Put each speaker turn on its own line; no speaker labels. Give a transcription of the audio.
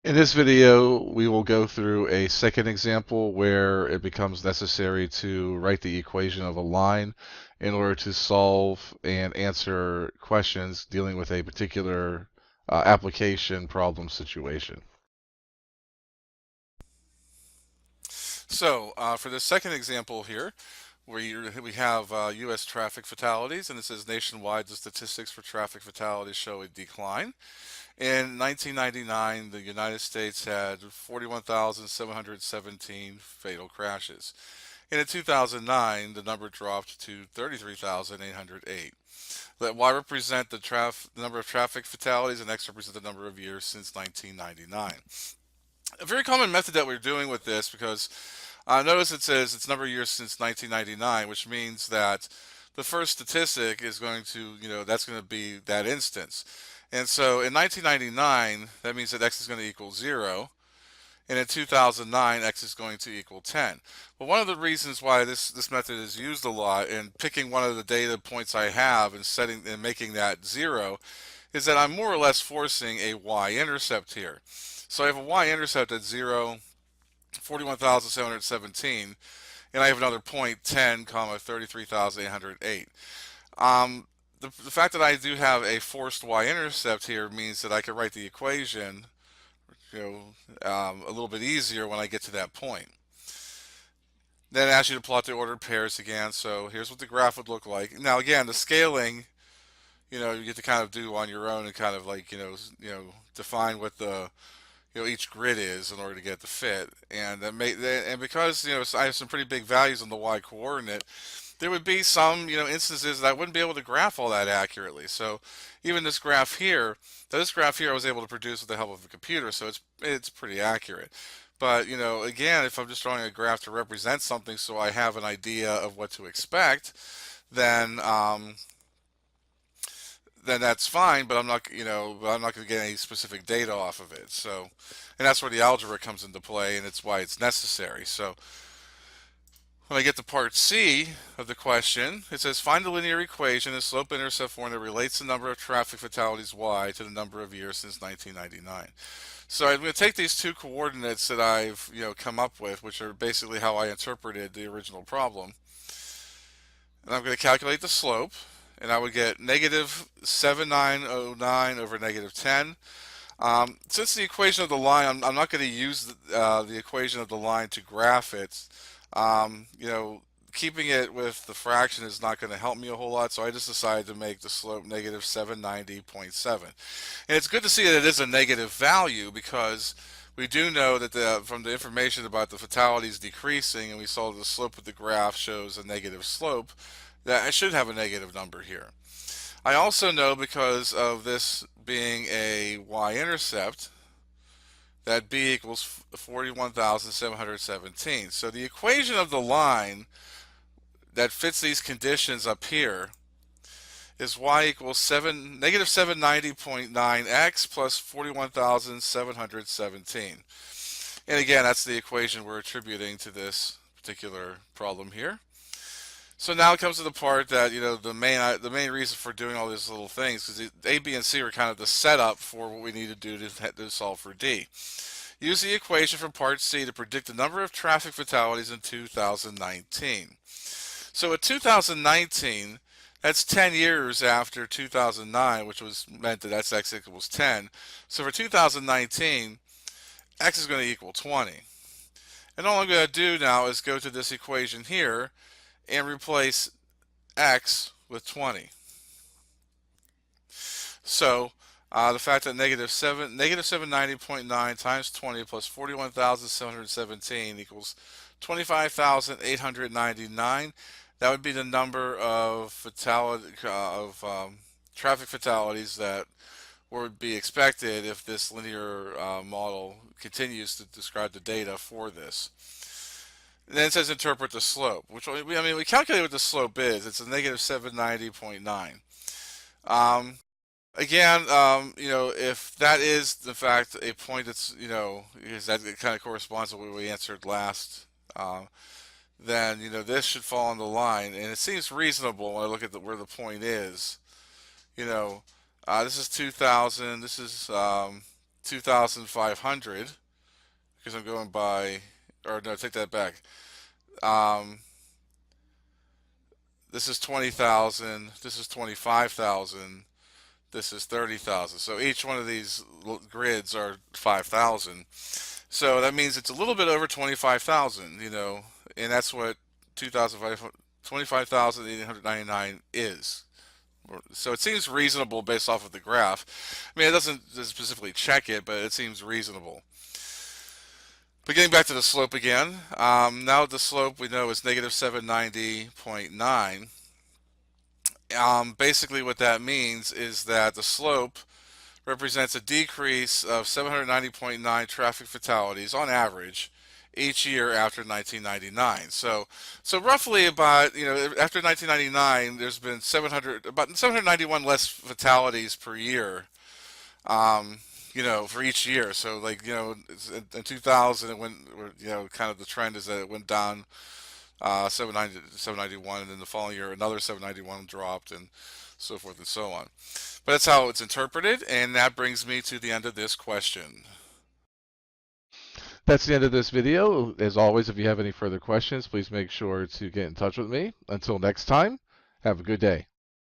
In this video, we will go through a second example where it becomes necessary to write the equation of a line in order to solve and answer questions dealing with a particular application problem situation.
So for the second example here, we have U.S. traffic fatalities, and it says nationwide the statistics for traffic fatalities show a decline. In 1999, the United States had 41,717 fatal crashes. And in 2009, the number dropped to 33,808. Let Y represent the number of traffic fatalities, and X represent the number of years since 1999. A very common method that we're doing with this, because notice it says it's number of years since 1999, which means that the first statistic is going to, that's going to be that instance. And so in 1999, that means that X is going to equal 0. And in 2009, X is going to equal 10. But one of the reasons why this method is used a lot in picking one of the data points I have and setting and making that 0 is that I'm more or less forcing a y-intercept here. So I have a y-intercept at 0, 41,717, and I have another point 10, comma 33,808. The fact that I do have a forced y-intercept here means that I can write the equation, a little bit easier when I get to that point. Then it asks you to plot the ordered pairs again. So here's what the graph would look like. Now again, the scaling, you get to kind of do on your own and kind of like define what the each grid is in order to get the fit. And and because I have some pretty big values on the y coordinate, there would be some instances that I wouldn't be able to graph all that accurately. So even this graph here I was able to produce with the help of a computer, so it's pretty accurate. But again, if I'm just drawing a graph to represent something so I have an idea of what to expect, then then that's fine, but I'm not going to get any specific data off of it. So, and that's where the algebra comes into play, and it's why it's necessary. So, when I get to part C of the question, it says find the linear equation and slope-intercept form that relates the number of traffic fatalities y to the number of years since 1999. So I'm going to take these two coordinates that I've come up with, which are basically how I interpreted the original problem, and I'm going to calculate the slope, and I would get negative 7909 over negative 10. Since the equation of the line, I'm not going to use the equation of the line to graph it. Keeping it with the fraction is not going to help me a whole lot, so I just decided to make the slope negative 790.7. And it's good to see that it is a negative value, because we do know that from the information about the fatalities decreasing, and we saw the slope of the graph shows a negative slope, that I should have a negative number here. I also know, because of this being a y-intercept, that b equals 41,717. So the equation of the line that fits these conditions up here is y equals negative 790.9x plus 41,717. And again, that's the equation we're attributing to this particular problem here. So now it comes to the part that the main reason for doing all these little things, because A, B, and C are kind of the setup for what we need to do to solve for D. Use the equation from part C to predict the number of traffic fatalities in 2019. So at 2019, that's 10 years after 2009, which was meant that that's x equals 10. So for 2019, x is going to equal 20. And all I'm going to do now is go to this equation here and replace x with 20. So the fact that negative 790.9 times 20 plus 41,717 equals 25,899. That would be the number of traffic fatalities that would be expected if this linear model continues to describe the data for this. And then it says interpret the slope, which we calculate what the slope is. It's a negative 790.9. Again, if that is the fact a point that's because that kind of corresponds to what we answered last, then this should fall on the line, and it seems reasonable when I look at where the point is. This is 2000. This is 2,500 because I'm going by, or no, take that back. Um, this is 20,000. This is 25,000. This is 30,000. So each one of these grids are 5,000. So that means it's a little bit over 25,000, and that's what 25,899 is. So it seems reasonable based off of the graph. I mean, it doesn't specifically check it, but it seems reasonable. But getting back to the slope again, now the slope we know is negative 790.9. Basically, what that means is that the slope represents a decrease of 790.9 traffic fatalities on average each year after 1999. So roughly about, after 1999, there's been about 791 less fatalities per year, for each year. So like, in 2000, it went, kind of the trend is that it went down 791, and then the following year another 791 dropped, and so forth and so on. But that's how it's interpreted, and that brings me to the end of this question.
That's the end of this video. As always, if you have any further questions, please make sure to get in touch with me. Until next time, have a good day.